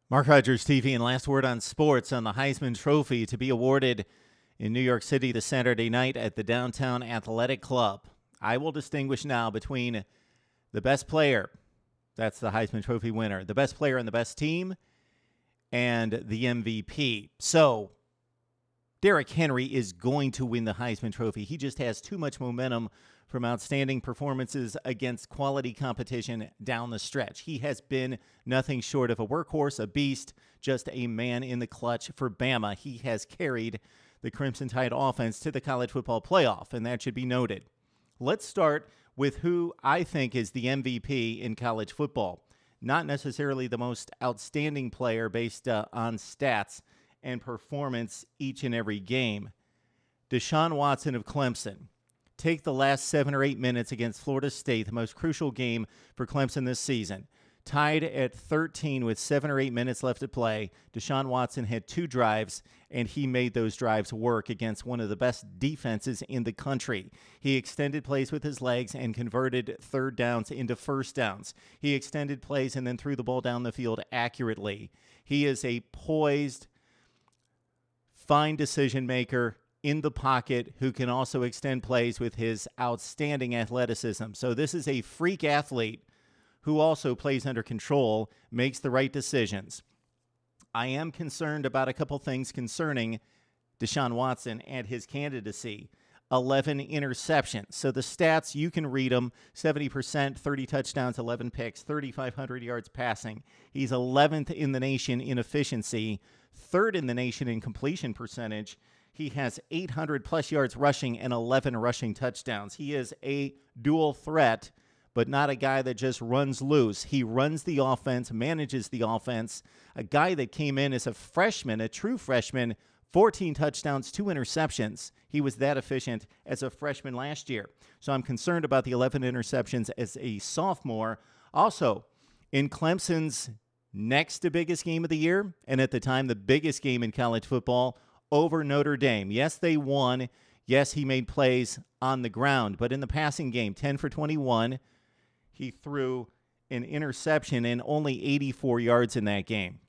Mark Rogers TV and last word on sports on the Heisman Trophy to be awarded in New York City this Saturday night at the Downtown Athletic Club. I will distinguish now between the best player, that's the Heisman Trophy winner, the best player on the best team, and the MVP. So, Derrick Henry is going to win the Heisman Trophy. He just has too much momentum from outstanding performances against quality competition down the stretch. He has been nothing short of a workhorse, a beast, just a man in the clutch for Bama. He has carried the Crimson Tide offense to the college football playoff, and that should be noted. Let's start with who I think is the MVP in college football. Not necessarily the most outstanding player based on stats and performance each and every game. Deshaun Watson of Clemson. Take the last 7 or 8 minutes against Florida State, the most crucial game for Clemson this season. Tied at 13 with 7 or 8 minutes left to play, Deshaun Watson had 2 drives, and he made those drives work against one of the best defenses in the country. He extended plays with his legs and converted third downs into first downs. He extended plays and then threw the ball down the field accurately. He is a poised, fine decision maker in the pocket who can also extend plays with his outstanding athleticism. So this is a freak athlete who also plays under control, makes the right decisions. I am concerned about a couple things concerning Deshaun Watson and his candidacy. 11 interceptions. So the stats, you can read them. 70%, 30 touchdowns, 11 picks, 3,500 yards passing. He's 11th in the nation in efficiency, 3rd in the nation in completion percentage. He has 800-plus yards rushing and 11 rushing touchdowns. He is a dual threat, but not a guy that just runs loose. He runs the offense, manages the offense. A guy that came in as a freshman, a true freshman, 14 touchdowns, 2 interceptions. He was that efficient as a freshman last year. So I'm concerned about the 11 interceptions as a sophomore. Also, in Clemson's next to biggest game of the year, and at the time the biggest game in college football, over Notre Dame. Yes, they won. Yes, he made plays on the ground. But in the passing game, 10 for 21, he threw an interception and only 84 yards in that game.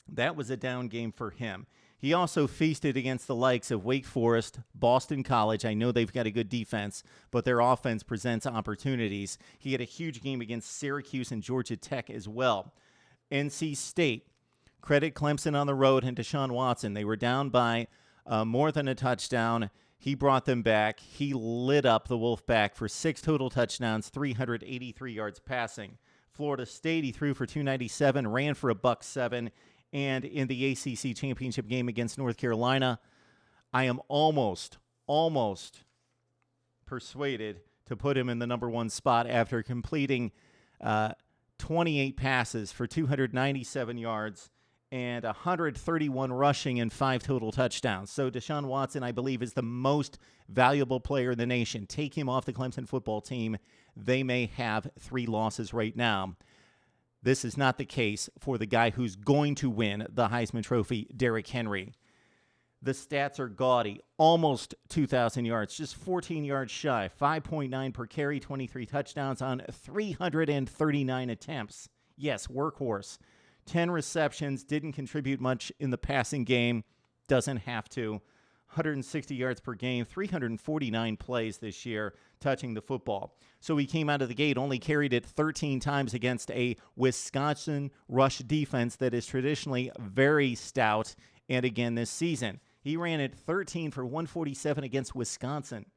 That was a down game for him. He also feasted against the likes of Wake Forest, Boston College. I know they've got a good defense, but their offense presents opportunities. He had a huge game against Syracuse and Georgia Tech as well. NC State. Credit Clemson on the road and Deshaun Watson. They were down by more than a touchdown. He brought them back. He lit up the Wolfpack for 6 total touchdowns, 383 yards passing. Florida State, he threw for 297, ran for $107. And in the ACC championship game against North Carolina, I am almost persuaded to put him in the number 1 spot after completing 28 passes for 297 yards and 131 rushing and 5 total touchdowns. So Deshaun Watson, I believe, is the most valuable player in the nation. Take him off the Clemson football team. They may have 3 losses right now. This is not the case for the guy who's going to win the Heisman Trophy, Derrick Henry. The stats are gaudy. Almost 2,000 yards, just 14 yards shy. 5.9 per carry, 23 touchdowns on 339 attempts. Yes, workhorse. 10 receptions, didn't contribute much in the passing game. Doesn't have to. 160 yards per game, 349 plays this year touching the football. So he came out of the gate, only carried it 13 times against a Wisconsin rush defense that is traditionally very stout. And again this season, he ran it 13 for 147 against Wisconsin.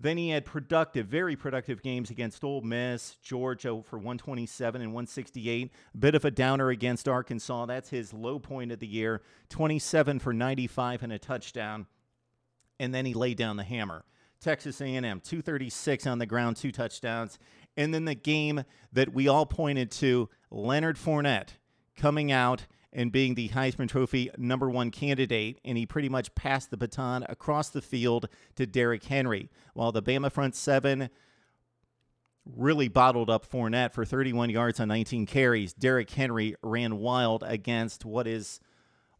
Then he had very productive games against Ole Miss, Georgia for 127 and 168. A bit of a downer against Arkansas. That's his low point of the year. 27 for 95 and a touchdown. And then he laid down the hammer. Texas A&M, 236 on the ground, 2 touchdowns. And then the game that we all pointed to, Leonard Fournette coming out and being the Heisman Trophy number 1 candidate, and he pretty much passed the baton across the field to Derrick Henry. While the Bama front 7 really bottled up Fournette for 31 yards on 19 carries, Derrick Henry ran wild against what is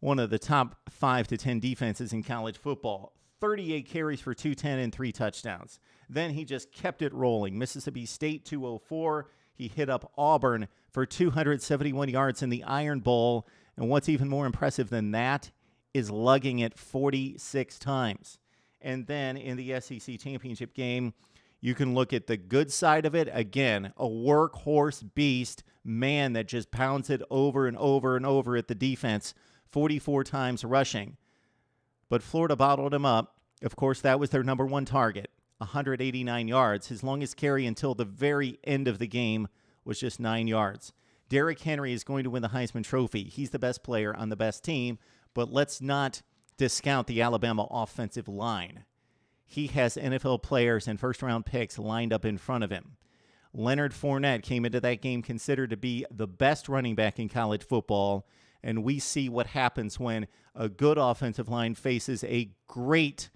one of the top 5 to 10 defenses in college football. 38 carries for 210 and 3 touchdowns. Then he just kept it rolling. Mississippi State, 204. He hit up Auburn for 271 yards in the Iron Bowl. And what's even more impressive than that is lugging it 46 times. And then in the SEC championship game, you can look at the good side of it. Again, a workhorse beast, man that just pounds it over and over and over at the defense, 44 times rushing. But Florida bottled him up. Of course, that was their number one target, 189 yards. His longest carry until the very end of the game was just 9 yards. Derrick Henry is going to win the Heisman Trophy. He's the best player on the best team, but let's not discount the Alabama offensive line. He has NFL players and first-round picks lined up in front of him. Leonard Fournette came into that game considered to be the best running back in college football, and we see what happens when a good offensive line faces a great,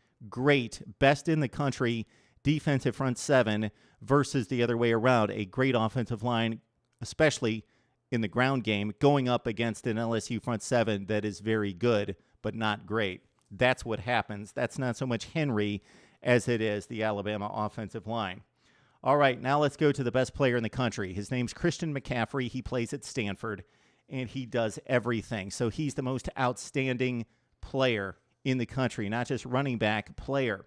best in the country defensive front seven versus the other way around, a great offensive line, especially in the ground game, going up against an LSU front seven that is very good but not great. That's what happens. That's not so much Henry as it is the Alabama offensive line. All right, now let's go to the best player in the country. His name's Christian McCaffrey. He plays at Stanford, and he does everything. So he's the most outstanding player in the country, not just running back, player.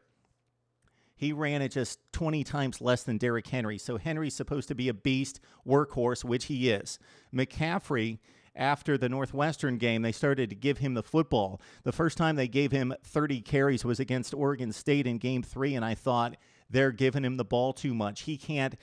He ran it just 20 times less than Derrick Henry. So Henry's supposed to be a beast, workhorse, which he is. McCaffrey, after the Northwestern game, they started to give him the football. The first time they gave him 30 carries was against Oregon State in Game 3, and I thought they're giving him the ball too much. He can't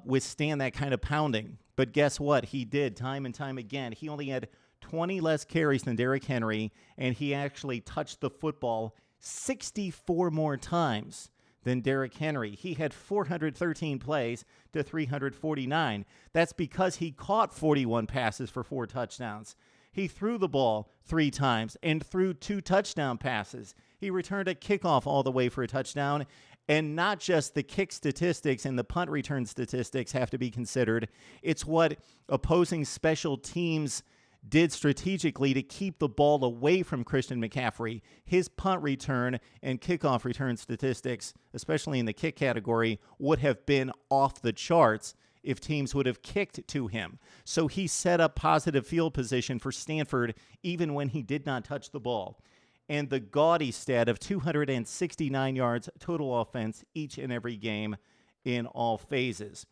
withstand that kind of pounding. But guess what? He did time and time again. He only had 20 less carries than Derrick Henry, and he actually touched the football 64 more times than Derrick Henry. He had 413 plays to 349. That's because he caught 41 passes for 4 touchdowns. He threw the ball 3 times and threw 2 touchdown passes. He returned a kickoff all the way for a touchdown. And not just the kick statistics and the punt return statistics have to be considered. It's what opposing special teams did strategically to keep the ball away from Christian McCaffrey. His punt return and kickoff return statistics, especially in the kick category, would have been off the charts if teams would have kicked to him. So he set up positive field position for Stanford even when he did not touch the ball. And the gaudy stat of 269 yards total offense each and every game in all phases.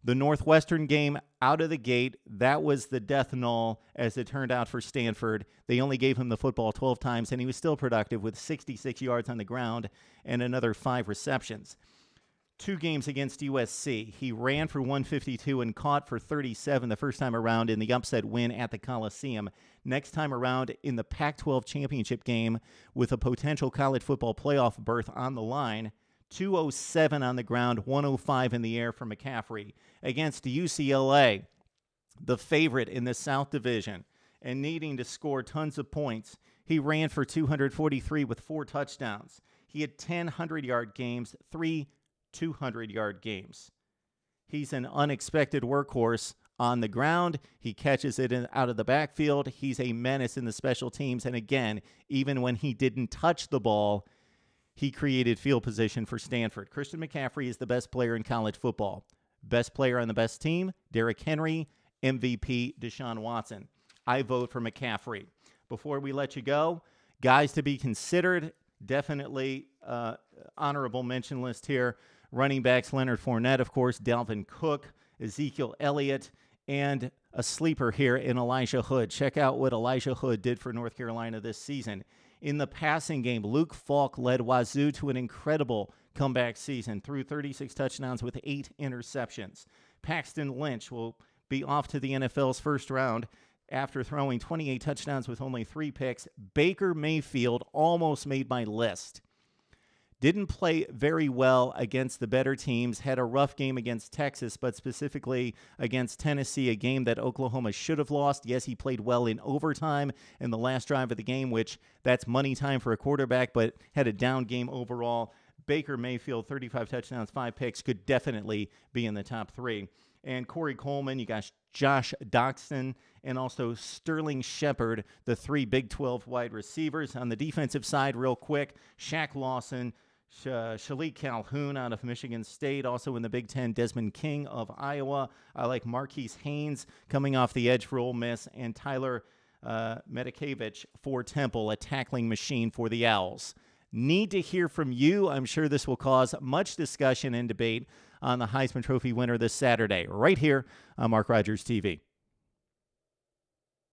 The Northwestern game out of the gate, that was the death knell as it turned out for Stanford. They only gave him the football 12 times, and he was still productive with 66 yards on the ground and another 5 receptions. 2 games against USC. He ran for 152 and caught for 37 the first time around in the upset win at the Coliseum. Next time around in the Pac-12 championship game with a potential college football playoff berth on the line, 207 on the ground, 105 in the air for McCaffrey. Against UCLA, the favorite in the South Division, and needing to score tons of points, he ran for 243 with 4 touchdowns. He had 10 100-yard games, 3 200-yard games. He's an unexpected workhorse on the ground. He catches it out of the backfield. He's a menace in the special teams. And again, even when he didn't touch the ball, he created field position for Stanford. Christian McCaffrey is the best player in college football. Best player on the best team, Derrick Henry. MVP, Deshaun Watson. I vote for McCaffrey. Before we let you go, guys to be considered, definitely honorable mention list here. Running backs, Leonard Fournette, of course, Dalvin Cook, Ezekiel Elliott, and a sleeper here in Elijah Hood. Check out what Elijah Hood did for North Carolina this season. In the passing game, Luke Falk led Wazoo to an incredible comeback season, threw 36 touchdowns with 8 interceptions. Paxton Lynch will be off to the NFL's first round after throwing 28 touchdowns with only 3 picks. Baker Mayfield almost made my list. Didn't play very well against the better teams, had a rough game against Texas, but specifically against Tennessee, a game that Oklahoma should have lost. Yes, he played well in overtime in the last drive of the game, which that's money time for a quarterback, but had a down game overall. Baker Mayfield, 35 touchdowns, 5 picks, could definitely be in the top 3. And Corey Coleman, you got Josh Doxson, and also Sterling Shepard, the 3 Big 12 wide receivers. On the defensive side, real quick, Shaq Lawson, Shalik Calhoun out of Michigan State. Also in the Big Ten, Desmond King of Iowa. I like Marquise Haynes coming off the edge for Ole Miss. And Tyler Medikevich for Temple, a tackling machine for the Owls. Need to hear from you. I'm sure this will cause much discussion and debate on the Heisman Trophy winner this Saturday, right here on Mark Rogers TV.